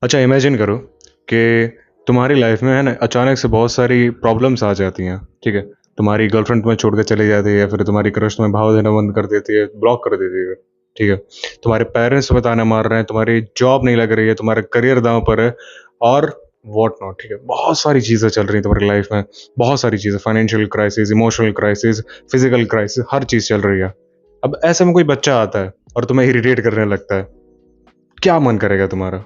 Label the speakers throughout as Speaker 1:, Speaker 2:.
Speaker 1: अच्छा इमेजिन करो कि तुम्हारी लाइफ में है ना अचानक से बहुत सारी प्रॉब्लम्स आ जाती हैं। ठीक है, तुम्हारी गर्लफ्रेंड तुम्हें छोड़ के चली जाती है, या फिर तुम्हारी क्रश तुम्हें भाव देना बंद कर देती है, ब्लॉक कर देती है। ठीक है, तुम्हारे पेरेंट्स तुम्हें ताना मार रहे हैं, तुम्हारी जॉब नहीं लग रही है, तुम्हारा करियर दांव पर है, और वॉट नॉट। ठीक है, बहुत सारी चीज़ें चल रही हैं तुम्हारी लाइफ में, बहुत सारी चीज़ें, financial crisis, emotional crisis, physical crisis, हर चीज़ चल रही है। अब ऐसे में कोई बच्चा आता है और तुम्हें इरिटेट करने लगता है, क्या मन करेगा तुम्हारा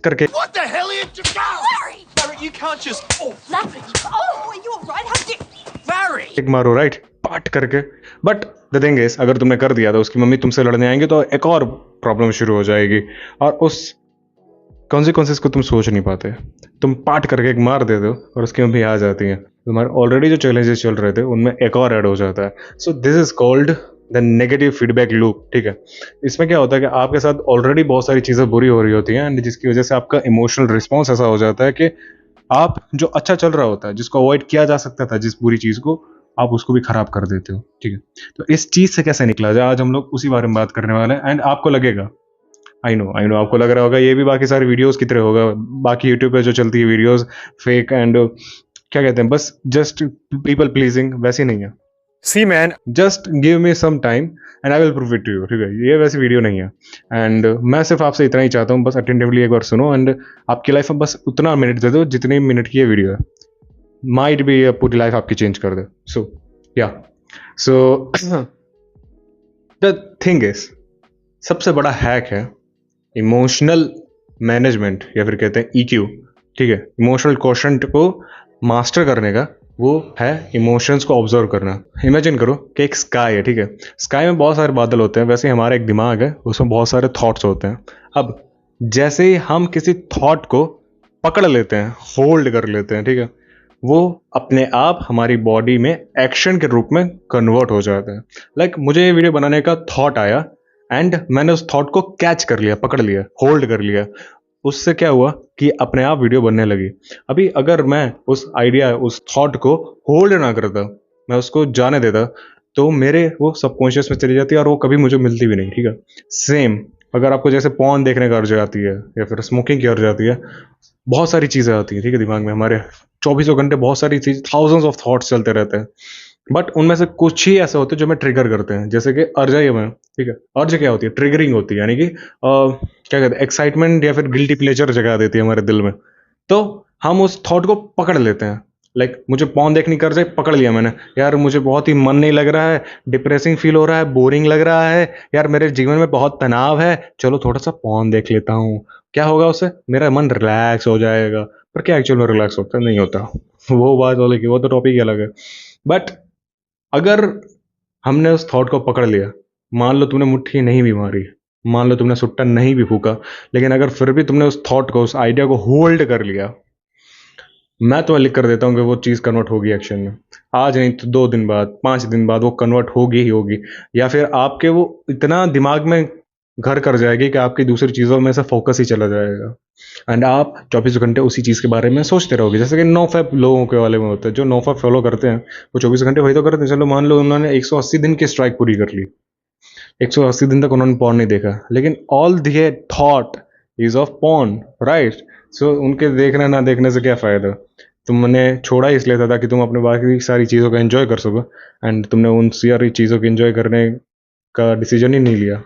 Speaker 1: करके?
Speaker 2: What the hell are you doing?
Speaker 3: Larry!
Speaker 2: Larry, you can't just. Oh,
Speaker 3: Larry! Oh, are you alright? How did...
Speaker 2: Larry!
Speaker 1: एक मारो, राइट, पाट करके। बट द थिंग इज, अगर तुमने कर दिया तो उसकी मम्मी तुमसे लड़ने आएंगे तो एक और प्रॉब्लम शुरू हो जाएगी, और उस कॉन्सिक्वेंसेस को तुम सोच नहीं पाते। तुम पाट करके एक मार देते हो और उसकी मम्मी आ जाती है, तुम्हारे ऑलरेडी जो चैलेंजेस चल रहे थे उनमें एक और ऐड हो जाता है। So this is called the negative feedback loop. ठीक है, इसमें क्या होता है कि आपके साथ ऑलरेडी बहुत सारी चीज़ें बुरी हो रही होती हैं, एंड जिसकी वजह से आपका इमोशनल रिस्पॉन्स ऐसा हो जाता है कि आप जो अच्छा चल रहा होता है, जिसको अवॉइड किया जा सकता था, जिस बुरी चीज़ को, आप उसको भी खराब कर देते हो। ठीक है, तो इस चीज़ से कैसे निकला जाए, आज हम लोग उसी बारे में बात करने वाले हैं। एंड आपको लगेगा, आई नो आपको लग रहा होगा ये भी बाकी सारी वीडियोस की तरह होगा, बाकी यूट्यूब पे जो चलती है वीडियोस फेक एंड क्या कहते हैं, बस जस्ट पीपल प्लीजिंग, वैसी नहीं है। See man, just give me some time and I will prove it to you. ठीक है, ये वैसी वीडियो नहीं है। एंड मैं सिर्फ आपसे इतना ही चाहता हूँ, बस अटेंटिवली एक बार सुनो, एंड आपकी लाइफ में बस उतना मिनट दे दो जितने मिनट की ये वीडियो है। माइट भी पूरी लाइफ आपकी चेंज कर दे। सो या सो द थिंग इज, सबसे बड़ा हैक है इमोशनल मैनेजमेंट, या फिर कहते हैं EQ। ठीक है, इमोशनल क्वोशंट को मास्टर करने का वो है इमोशंस को ऑब्जर्व करना। इमेजिन करो कि एक स्काई है। ठीक है, स्काई में बहुत सारे बादल होते हैं, वैसे ही हमारा एक दिमाग है, उसमें बहुत सारे थॉट्स होते हैं। अब जैसे ही हम किसी थॉट को पकड़ लेते हैं, होल्ड कर लेते हैं, ठीक है, वो अपने आप हमारी बॉडी में एक्शन के रूप में कन्वर्ट हो जाता है। लाइक मुझे ये वीडियो बनाने का थॉट आया, एंड मैंने उस थॉट को कैच कर लिया, पकड़ लिया, होल्ड कर लिया। उससे क्या हुआ कि अपने आप वीडियो बनने लगी। अभी अगर मैं उस आइडिया, उस थॉट को होल्ड ना करता, मैं उसको जाने देता, तो मेरे वो सबकॉन्शियस में चली जाती है और वो कभी मुझे मिलती भी नहीं। ठीक है, सेम अगर आपको जैसे पॉर्न देखने का अर्ज आती है, या फिर स्मोकिंग की अर्ज आती है, बहुत सारी चीज़ें आती हैं। ठीक है, दिमाग में हमारे 24 घंटे बहुत सारी चीज, थाउजेंड्स ऑफ थॉट्स चलते रहते हैं, बट उनमें से कुछ ही ऐसे होते हैं जो हमें ट्रिगर करते हैं, जैसे कि अर्ज ही हमें। ठीक है, अर्ज क्या होती है? ट्रिगरिंग होती है, यानी कि क्या कहते हैं, एक्साइटमेंट या फिर गिल्टी प्लेजर जगा देती है हमारे दिल में। तो हम उस थॉट को पकड़ लेते हैं। लाइक मुझे पॉन देखनी कर जाए, पकड़ लिया मैंने, यार मुझे बहुत ही मन नहीं लग रहा है, डिप्रेसिंग फील हो रहा है, बोरिंग लग रहा है, यार मेरे जीवन में बहुत तनाव है, चलो थोड़ा सा पॉन देख लेता हूँ। क्या होगा उससे? मेरा मन रिलैक्स हो जाएगा। पर क्या एक्चुअल में रिलैक्स होता है? नहीं होता। वो बात अलग है, वो तो टॉपिक ही अलग है। बट अगर हमने उस थॉट को पकड़ लिया, मान लो तुमने मुट्ठी नहीं भी मारी, मान लो तुमने सुट्टा नहीं भी फूका, लेकिन अगर फिर भी तुमने उस थॉट को, उस आइडिया को होल्ड कर लिया, मैं तुम्हें लिख कर देता हूँ कि वो चीज़ कन्वर्ट होगी एक्शन में। आज नहीं तो 2 दिन बाद, 5 दिन बाद वो कन्वर्ट होगी ही होगी, या फिर आपके वो इतना दिमाग में घर कर जाएगी कि आपकी दूसरी चीज़ों में से फोकस ही चला जाएगा, एंड आप 24 घंटे उसी चीज़ के बारे में सोचते रहोगे। जैसे कि नो फैप लोगों के वाले में होता है, जो नो फैप फॉलो करते हैं वो 24 घंटे वही तो करते हैं। चलो मान लो उन्होंने 180 दिन की स्ट्राइक पूरी कर ली, 180 दिन तक उन्होंने पॉर्न नहीं देखा, लेकिन all their thought is of porn, right? So उनके देखने ना देखने से क्या फ़ायदा? तुमने छोड़ा ही इसलिए था ताकि तुम अपने बाकी सारी चीज़ों का एंजॉय कर सको, एंड तुमने उन सारी चीज़ों को एंजॉय करने का डिसीजन ही नहीं लिया।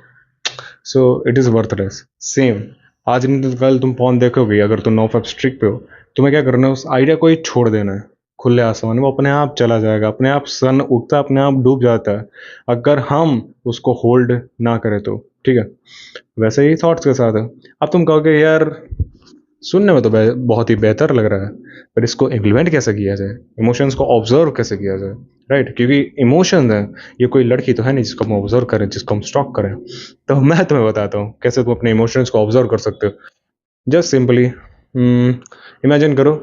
Speaker 1: So it is worthless. Same, आज नहीं तो कल तुम पॉर्न देखोगे, अगर तुम नो फैप स्ट्रिक पे हो, तुम्हें क्या करना है? उस आइडिया को ही छोड़ देना है खुले आसमान में, वो अपने आप चला जाएगा, अपने आप सन उगता, अपने आप डूब जाता है, अगर हम उसको होल्ड ना करें तो। ठीक है, वैसे ही थॉट्स के साथ है। अब तुम कहोगे यार सुनने में तो बहुत ही बेहतर लग रहा है, पर इसको इम्प्लीमेंट कैसे किया जाए, इमोशंस को ऑब्जर्व कैसे किया जाए, राइट? क्योंकि इमोशंस है, ये कोई लड़की तो है नहीं जिसको हम ऑब्जर्व करें, जिसको हम स्टॉक करें। तो मैं तुम्हें बताता हूँ कैसे तुम अपने इमोशंस को ऑब्जर्व कर सकते हो। जस्ट सिंपली इमेजिन करो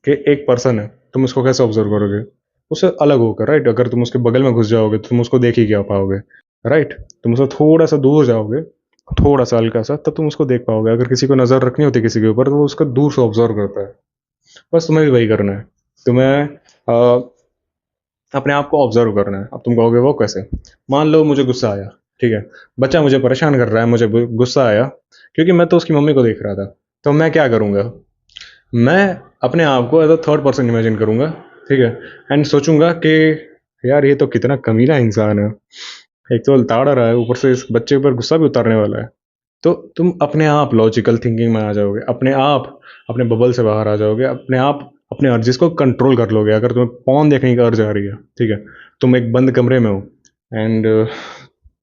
Speaker 1: कि एक पर्सन है, तुम उसको कैसे ऑब्जर्व करोगे? उससे अलग होकर, राइट? अगर तुम उसके बगल में घुस जाओगे तो तुम उसको देख ही क्या पाओगे, राइट? तुम उससे थोड़ा सा दूर जाओगे, थोड़ा सा हल्का सा, तब तुम उसको देख पाओगे। अगर किसी को नज़र रखनी होती है किसी के ऊपर, तो वो उसको दूर से ऑब्जर्व करता है। बस तुम्हें भी वही करना है, तुम्हें अपने आप को ऑब्जर्व करना है। अब तुम कहोगे वो कैसे? मान लो मुझे गुस्सा आया, ठीक है, बच्चा मुझे परेशान कर रहा है, मुझे गुस्सा आया क्योंकि मैं तो उसकी मम्मी को देख रहा था। तो मैं क्या करूँगा, मैं अपने आप को as a third person imagine करूँगा, ठीक है, एंड सोचूंगा कि यार ये तो कितना कमीना इंसान है, एक तो ताड़ रहा है, ऊपर से इस बच्चे पर गुस्सा भी उतारने वाला है। तो तुम अपने आप लॉजिकल थिंकिंग में आ जाओगे, अपने आप अपने बबल से बाहर आ जाओगे, अपने आप अपने अर्जेस को कंट्रोल कर लोगे। अगर तुम्हें पॉन देखने की अर्ज आ रही है, ठीक है, तुम एक बंद कमरे में हो एंड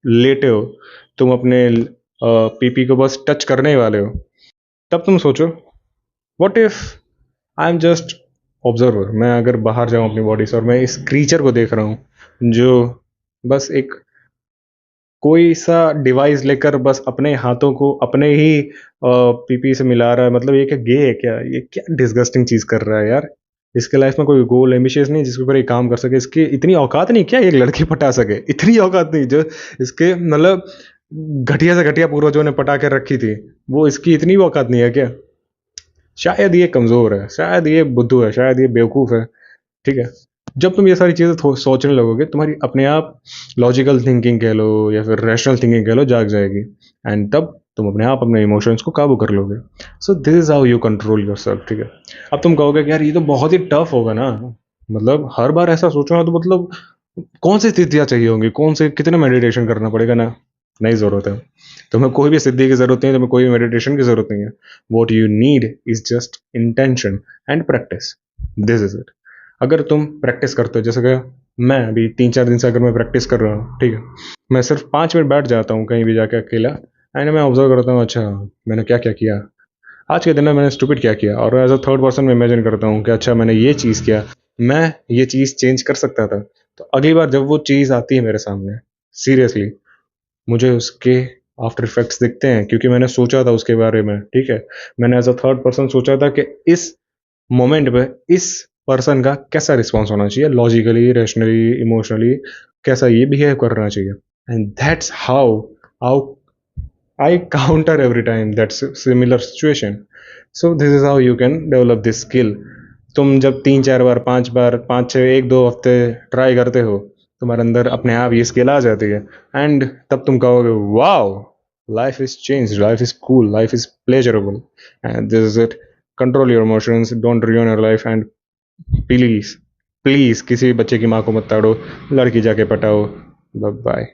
Speaker 1: लेटे हो, तुम अपने पीपी को बस टच करने ही वाले हो, तब तुम सोचो what if I am just observer. मैं अगर बाहर जाऊं अपनी बॉडी से और मैं इस क्रीचर को देख रहा हूं जो बस एक कोई सा डिवाइस लेकर बस अपने हाथों को अपने ही पीपी से मिला रहा है। मतलब ये क्या गे है क्या? ये क्या डिस्गस्टिंग चीज कर रहा है यार। इसके लाइफ में कोई गोल एम्बिशियस नहीं जिसके ऊपर ये काम कर सके। इसकी इतनी औकात नहीं क्या एक लड़की पटा सके? इतनी औकात नहीं जो इसके मतलब घटिया से घटिया पूर्वजों ने पटा के रखी थी, वो इसकी इतनी भी औकात नहीं है क्या? शायद ये कमजोर है, शायद ये बुद्धू है, शायद ये बेवकूफ है, ठीक है। जब तुम ये सारी चीज़ें सोचने लगोगे, तुम्हारी अपने आप लॉजिकल थिंकिंग कह लो या फिर रैशनल थिंकिंग कह लो जाग जाएगी, एंड तब तुम अपने आप अपने इमोशंस को काबू कर लोगे। So this is how you control your self, ठीक है। अब तुम कहोगे कि यार ये तो बहुत ही टफ होगा ना, मतलब हर बार ऐसा सोचना तो मतलब कौन सी स्थितियाँ चाहिए होंगी, कौन से कितने मेडिटेशन करना पड़ेगा ना। नहीं ज़रूरत है, तुम्हें कोई भी सिद्धि की ज़रूरत नहीं है, तुम्हें कोई भी मेडिटेशन की ज़रूरत नहीं है। What you need is just intention and practice, this is it. अगर तुम प्रैक्टिस करते हो, जैसे कि मैं अभी 3-4 दिन से अगर मैं प्रैक्टिस कर रहा हूँ, ठीक है, मैं सिर्फ 5 मिनट बैठ जाता हूँ कहीं भी जाके अकेला, एंड मैं ऑब्जर्व करता हूँ अच्छा मैंने क्या क्या किया आज के दिन में, मैंने स्टूपिड क्या किया, और एज अ थर्ड पर्सन में इमेजिन करता हूँ कि अच्छा मैंने ये चीज़ किया, मैं ये चीज़ चेंज कर सकता था। तो अगली बार जब वो चीज़ आती है मेरे सामने, सीरियसली मुझे उसके आफ्टर इफेक्ट्स दिखते हैं, क्योंकि मैंने सोचा था उसके बारे में, ठीक है। मैंने एज अ थर्ड पर्सन सोचा था कि इस मोमेंट पे इस पर्सन का कैसा रिस्पॉन्स होना चाहिए, लॉजिकली, रैशनली, इमोशनली कैसा ये बिहेव करना चाहिए, and that's how how I counter every time that's similar situation. So this is how you can develop this skill. तुम जब 3-4 बार 5 बार 5-6 1-2 हफ्ते ट्राई करते हो, तुम्हारे अंदर अपने आप ये स्किल आ जाती है, एंड तब तुम कहोगे wow, life is change, life is cool, life is pleasurable, and this is it. Control your emotions, don't ruin your life, and please please किसी भी बच्चे की माँ को मत ताड़ो, लड़की जाके पटाओ। बाय।